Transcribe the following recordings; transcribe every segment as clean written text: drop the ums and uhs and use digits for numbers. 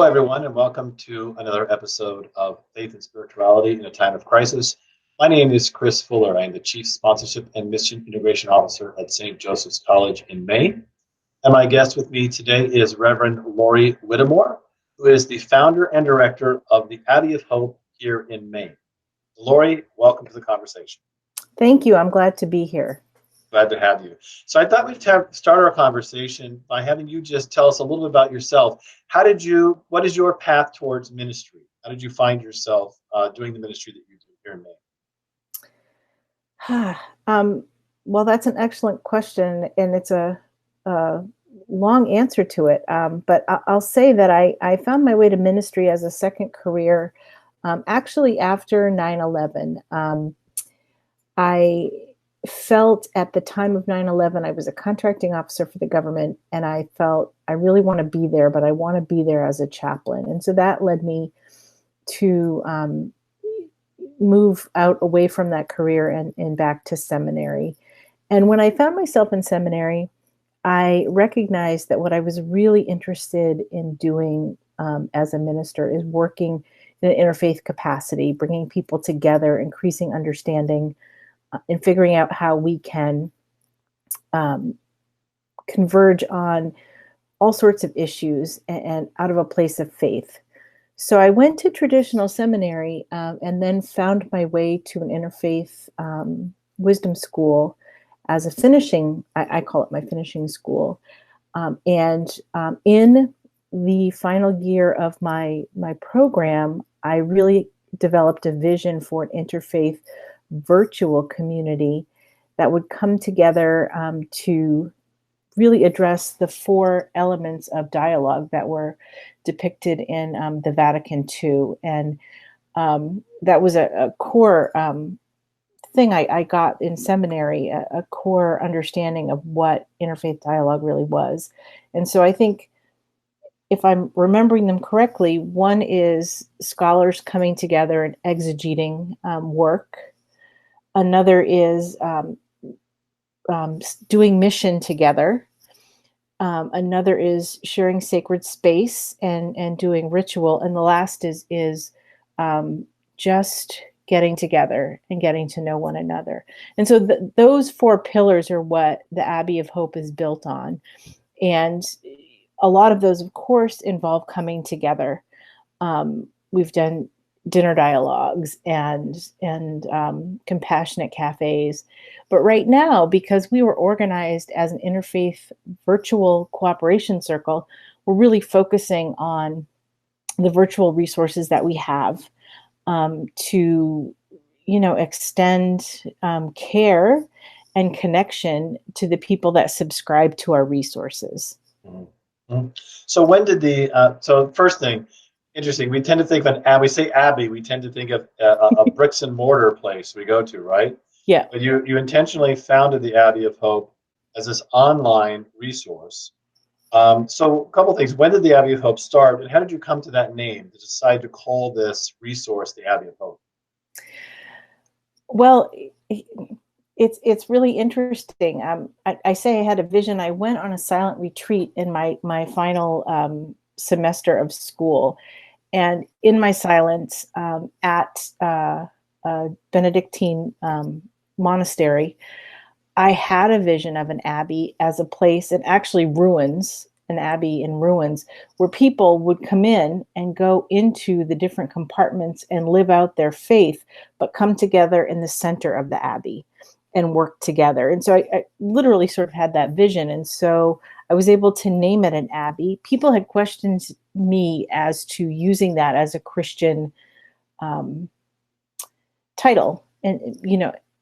Hello, everyone, and welcome to another episode of Faith and Spirituality in a Time of Crisis. My name is Chris Fuller. I am the Chief Sponsorship and Mission Integration Officer at St. Joseph's College in Maine. And my guest with me today is Reverend Lori Whittemore, who is the founder and director of the Abbey of Hope here in Maine. Lori, welcome to the conversation. Thank you. I'm glad to be here. Glad to have you. So I thought we'd start our conversation by having you just tell us a little bit about yourself. What is your path towards ministry? How did you find yourself doing the ministry that you do here in Maine? Well, that's an excellent question, and it's a long answer to it. But I'll say that I found my way to ministry as a second career, actually after 9/11. I felt at the time of 9/11, I was a contracting officer for the government, and I felt I really want to be there, but I want to be there as a chaplain. And so that led me to move out away from that career and back to seminary. And when I found myself in seminary, I recognized that what I was really interested in doing as a minister is working in an interfaith capacity, bringing people together, increasing understanding, and figuring out how we can converge on all sorts of issues and out of a place of faith. So I went to traditional seminary and then found my way to an interfaith wisdom school as a finishing, I call it my finishing school. And in the final year of my program, I really developed a vision for an interfaith virtual community that would come together to really address the four elements of dialogue that were depicted in the Vatican II. And that was a core thing I got in seminary, a core understanding of what interfaith dialogue really was. And so I think, if I'm remembering them correctly, one is scholars coming together and exegeting work. Another is doing mission together. Another is sharing sacred space and doing ritual. And the last is just getting together and getting to know one another. And so those four pillars are what the Abbey of Hope is built on. And a lot of those, of course, involve coming together. We've done dinner dialogues and compassionate cafes. But right now, because we were organized as an interfaith virtual cooperation circle, we're really focusing on the virtual resources that we have to, extend care and connection to the people that subscribe to our resources. Mm-hmm. So when did so first thing, interesting. We tend to think of an abbey. We say abbey. We tend to think of a bricks and mortar place we go to, right? Yeah. But you intentionally founded the Abbey of Hope as this online resource. So a couple things. When did the Abbey of Hope start, and how did you come to that name to decide to call this resource the Abbey of Hope? Well, it's really interesting. I say I had a vision. I went on a silent retreat in my final semester of school. And in my silence at a Benedictine monastery, I had a vision of an abbey as a place, and actually ruins, an abbey in ruins, where people would come in and go into the different compartments and live out their faith, but come together in the center of the abbey and work together. And so I literally sort of had that vision. And so I was able to name it an abbey. People had questioned me as to using that as a Christian title. And,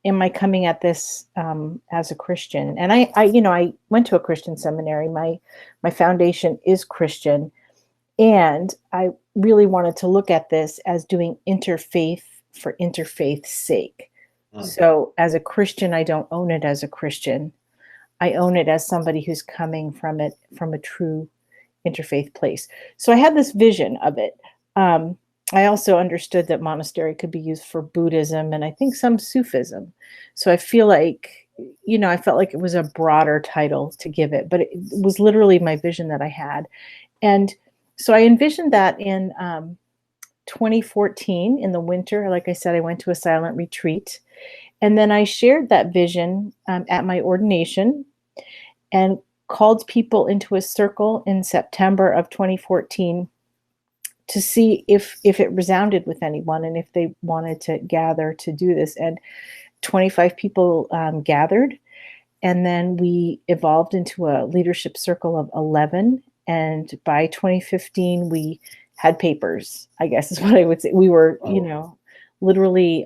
am I coming at this as a Christian? And I went to a Christian seminary. My foundation is Christian. And I really wanted to look at this as doing interfaith for interfaith's sake. So as a Christian, I don't own it as a Christian. I own it as somebody who's coming from a true interfaith place. So I had this vision of it. I also understood that monastery could be used for Buddhism and I think some Sufism. So I feel like, I felt like it was a broader title to give it, but it was literally my vision that I had. And So I envisioned that in 2014 in the winter. Like I said, I went to a silent retreat. And then I shared that vision at my ordination and called people into a circle in September of 2014 to see if it resounded with anyone and if they wanted to gather to do this. And 25 people gathered. And then we evolved into a leadership circle of 11. And by 2015, we had papers, I guess is what I would say. We were, literally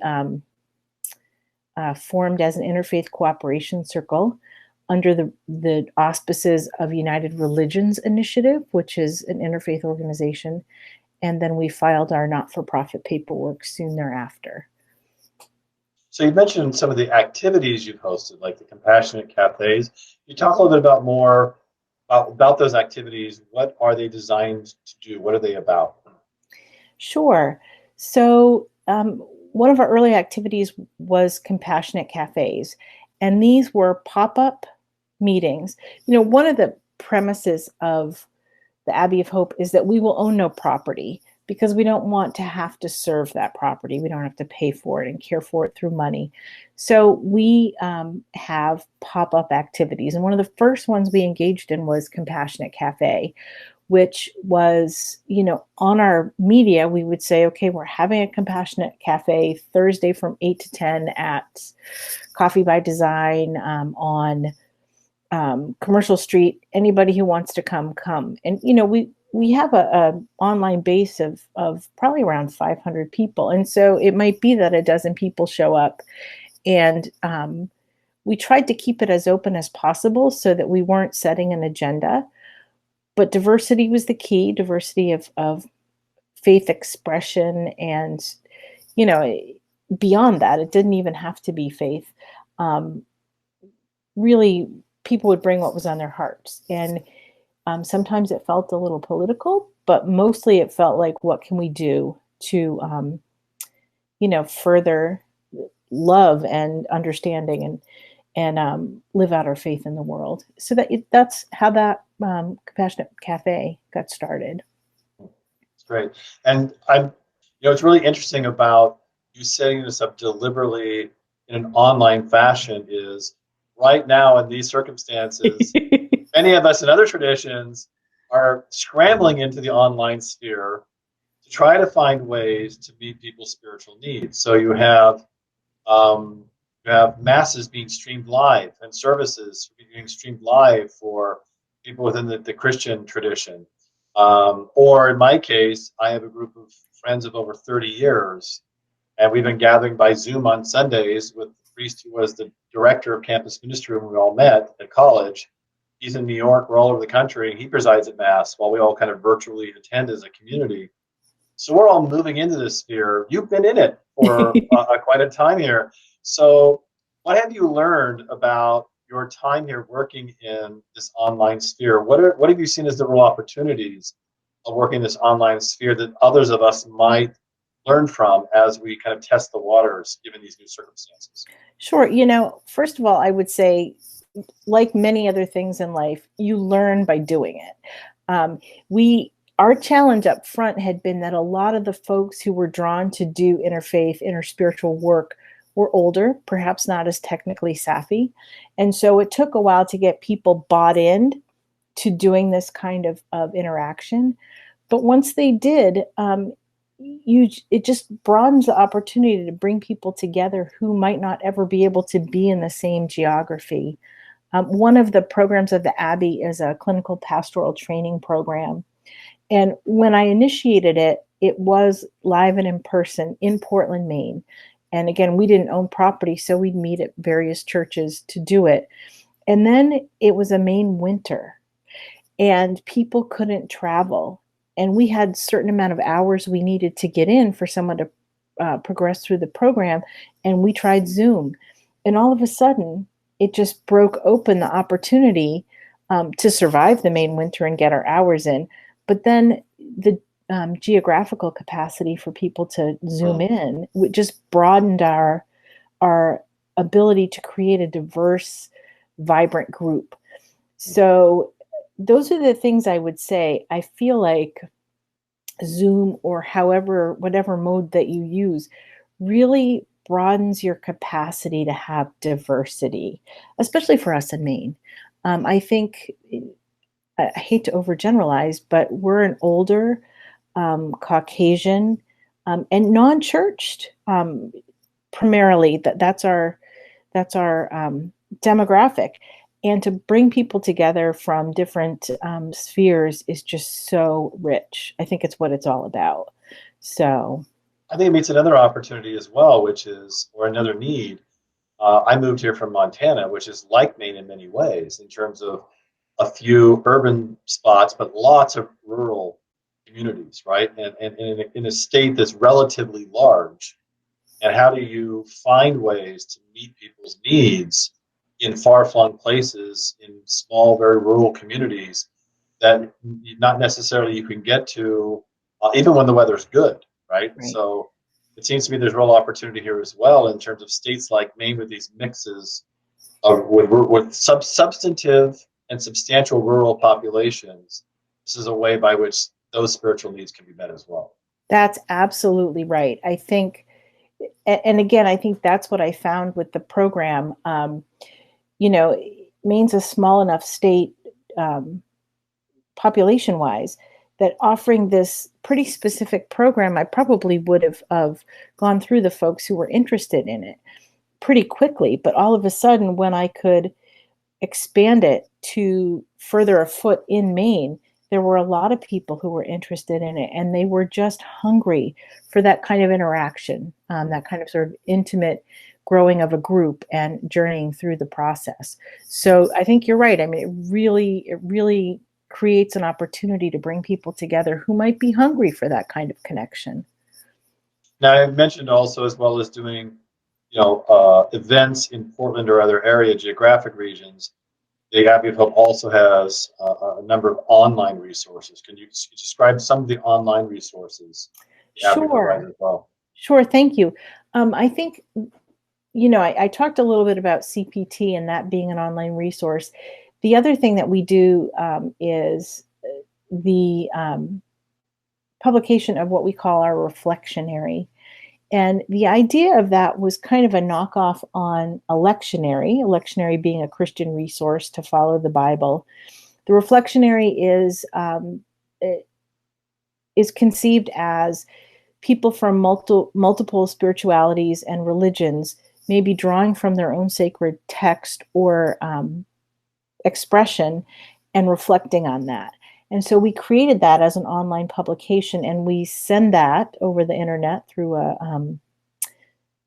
formed as an interfaith cooperation circle under the auspices of United Religions Initiative, which is an interfaith organization. And then we filed our not-for-profit paperwork soon thereafter. So you mentioned some of the activities you've hosted, like the Compassionate Cafes. You talk a little bit about those activities. What are they designed to do? What are they about? Sure. So one of our early activities was Compassionate Cafes, and these were pop-up meetings. One of the premises of the Abbey of Hope is that we will own no property because we don't want to have to serve that property. We don't have to pay for it and care for it through money. So we have pop-up activities. And one of the first ones we engaged in was Compassionate Cafe, which was, on our media, we would say, okay, we're having a Compassionate Cafe Thursday from 8 to 10 at Coffee by Design on Commercial Street. Anybody who wants to come. And, we have a online base of probably around 500 people. And so it might be that a dozen people show up. And we tried to keep it as open as possible so that we weren't setting an agenda. But diversity was the key, diversity of faith expression. And, beyond that, it didn't even have to be faith. Really, people would bring what was on their hearts. And sometimes it felt a little political, but mostly it felt like, what can we do to, further love and understanding and live out our faith in the world. So that's how that Compassionate Cafe got started. That's great. And it's really interesting about you setting this up deliberately in an online fashion is right now in these circumstances, many of us in other traditions are scrambling into the online sphere to try to find ways to meet people's spiritual needs. So you have masses being streamed live and services being streamed live for people within the Christian tradition. Or in my case, I have a group of friends of over 30 years, and we've been gathering by Zoom on Sundays with the priest who was the director of campus ministry when we all met at college. He's in New York, we're all over the country, and he presides at Mass while we all kind of virtually attend as a community. So we're all moving into this sphere. You've been in it for quite a time here. So what have you learned about your time here working in this online sphere? What have you seen as the real opportunities of working in this online sphere that others of us might learn from as we kind of test the waters given these new circumstances? Sure. First of all, I would say, like many other things in life, you learn by doing it. Our challenge up front had been that a lot of the folks who were drawn to do interfaith, interspiritual work were older, perhaps not as technically savvy. And so it took a while to get people bought in to doing this kind of interaction. But once they did, it just broadens the opportunity to bring people together who might not ever be able to be in the same geography. One of the programs of the Abbey is a clinical pastoral training program. And when I initiated it, it was live and in person in Portland, Maine. And again, we didn't own property, so we'd meet at various churches to do it. And then it was a Maine winter, and people couldn't travel. And we had a certain amount of hours we needed to get in for someone to progress through the program. And we tried Zoom. And all of a sudden, it just broke open the opportunity to survive the Maine winter and get our hours in. But then the geographical capacity for people to Zoom in just broadened our ability to create a diverse, vibrant group. So those are the things I would say. I feel like Zoom or whatever mode that you use really broadens your capacity to have diversity, especially for us in Maine. I think, I hate to overgeneralize, but we're an older, Caucasian, and non-churched, primarily. That's our demographic, and to bring people together from different spheres is just so rich. I think it's what it's all about. So, I think it meets another opportunity as well, which is, or another need. I moved here from Montana, which is like Maine in many ways, in terms of a few urban spots, but lots of rural communities, right? And in a state that's relatively large, and how do you find ways to meet people's needs in far-flung places, in small, very rural communities that not necessarily you can get to, even when the weather's good, right? right. So it seems to me there's real opportunity here as well in terms of states like Maine with these mixes of with substantive and substantial rural populations. This is a way by which those spiritual needs can be met as well. That's absolutely right. I think, and again, I think that's what I found with the program. You know, Maine's a small enough state, population wise, that offering this pretty specific program, I probably would have gone through the folks who were interested in it pretty quickly. But all of a sudden, when I could expand it to further afoot in Maine, there were a lot of people who were interested in it, and they were just hungry for that kind of interaction, that kind of sort of intimate growing of a group and journeying through the process. So I think you're right. I mean, it really creates an opportunity to bring people together who might be hungry for that kind of connection. Now, I mentioned also, as well as doing, events in Portland or other area geographic regions, the Abbey of Hope also has a number of online resources. Can you describe some of the online resources the Abbey provides Sure, as well? sure. Thank you. I think, I talked a little bit about CPT and that being an online resource. The other thing that we do is the publication of what we call our Reflectionary. And the idea of that was kind of a knockoff on a lectionary being a Christian resource to follow the Bible. The Reflectionary is conceived as people from multiple spiritualities and religions, maybe drawing from their own sacred text or expression and reflecting on that. And so we created that as an online publication, and we send that over the internet through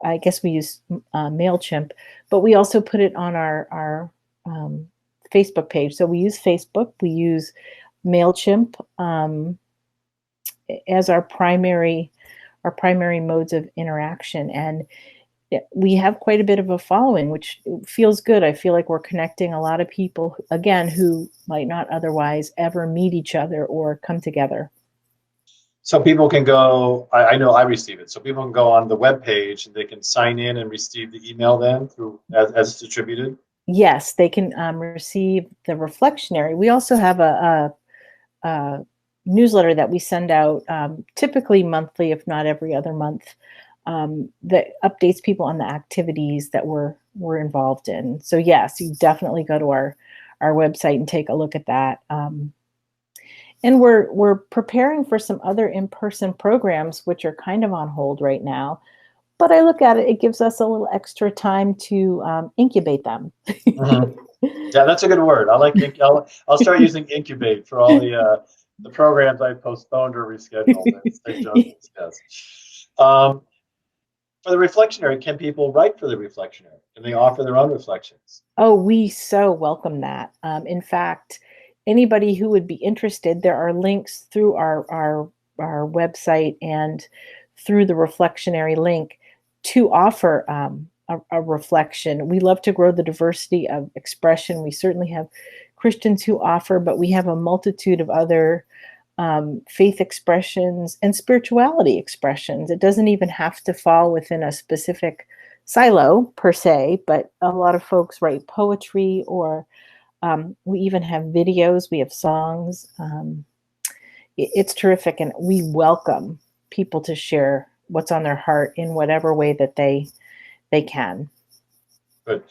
I guess we use MailChimp, but we also put it on our Facebook page. So we use Facebook, we use MailChimp as our primary modes of interaction. And we have quite a bit of a following, which feels good. I feel like we're connecting a lot of people, again, who might not otherwise ever meet each other or come together. So people can go, I know I receive it. So people can go on the web page and they can sign in and receive the email then through as it's distributed. Yes, they can receive the Reflectionary. We also have a newsletter that we send out typically monthly, if not every other month, that updates people on the activities that we're involved in. So yes, you definitely go to our website and take a look at that. And we're preparing for some other in-person programs, which are kind of on hold right now. But I look at it; it gives us a little extra time to incubate them. Mhm. Yeah, that's a good word. I like. I'll start using incubate for all the programs I postponed or rescheduled, as St. Joseph's does. For the Reflectionary, can people write for the Reflectionary? Can they offer their own reflections? Oh, we so welcome that. In fact, anybody who would be interested, there are links through our website and through the Reflectionary link to offer a reflection. We love to grow the diversity of expression. We certainly have Christians who offer, but we have a multitude of other faith expressions and spirituality expressions. It doesn't even have to fall within a specific silo per se, but a lot of folks write poetry, or we even have videos, we have songs. it's terrific, and we welcome people to share what's on their heart in whatever way that they can. Good.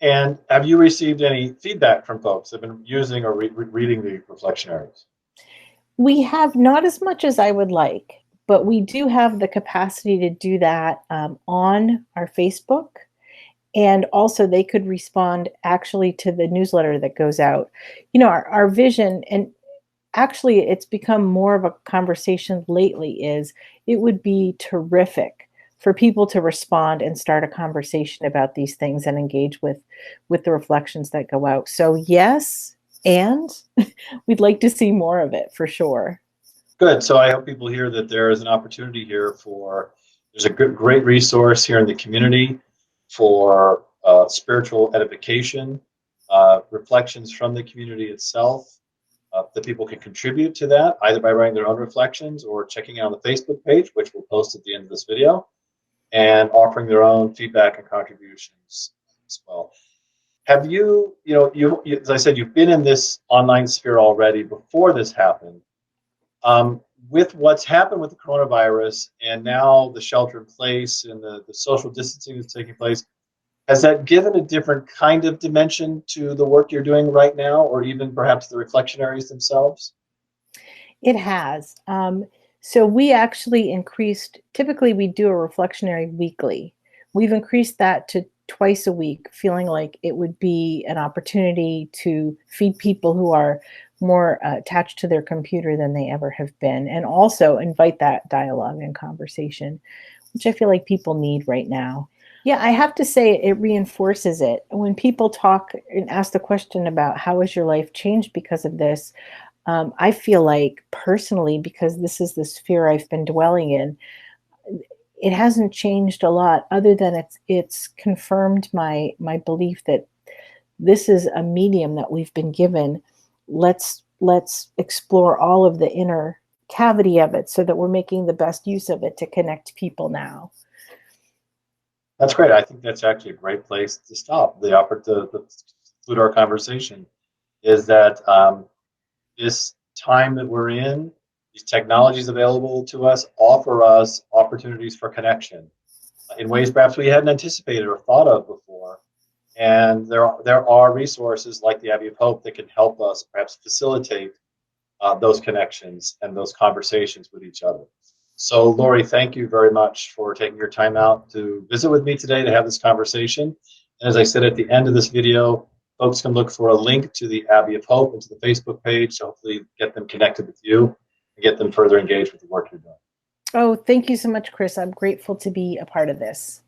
And have you received any feedback from folks that have been using or reading the reflectionaries? We have not as much as I would like, but we do have the capacity to do that on our Facebook. And also, they could respond actually to the newsletter that goes out. You know, our vision, and actually, it's become more of a conversation lately, is it would be terrific for people to respond and start a conversation about these things and engage with the reflections that go out. So yes, and we'd like to see more of it for sure. Good. So I hope people hear that there is an opportunity here for, there's a great resource here in the community for spiritual edification, reflections from the community itself, that people can contribute to that, either by writing their own reflections or checking out the Facebook page, which we'll post at the end of this video, and offering their own feedback and contributions as well. Have you, as I said, you've been in this online sphere already before this happened. With what's happened with the coronavirus and now the shelter in place and the social distancing that's taking place, has that given a different kind of dimension to the work you're doing right now, or even perhaps the reflectionaries themselves? It has. So we actually increased, typically we do a reflectionary weekly. We've increased that to twice a week, feeling like it would be an opportunity to feed people who are more attached to their computer than they ever have been, and also invite that dialogue and conversation, which I feel like people need right now. Yeah, I have to say it reinforces it. When people talk and ask the question about how has your life changed because of this, I feel like personally, because this is the sphere I've been dwelling in, it hasn't changed a lot, other than it's confirmed my belief that this is a medium that we've been given. Let's explore all of the inner cavity of it so that we're making the best use of it to connect people now. That's great. I think that's actually a great place to stop. The offer to conclude our conversation is that this time that we're in, these technologies available to us offer us opportunities for connection in ways perhaps we hadn't anticipated or thought of before. And there are resources like the Abbey of Hope that can help us perhaps facilitate those connections and those conversations with each other. So, Lori, thank you very much for taking your time out to visit with me today to have this conversation. And as I said at the end of this video, folks can look for a link to the Abbey of Hope and to the Facebook page to hopefully get them connected with you and get them further engaged with the work you're doing. Oh, thank you so much, Chris. I'm grateful to be a part of this.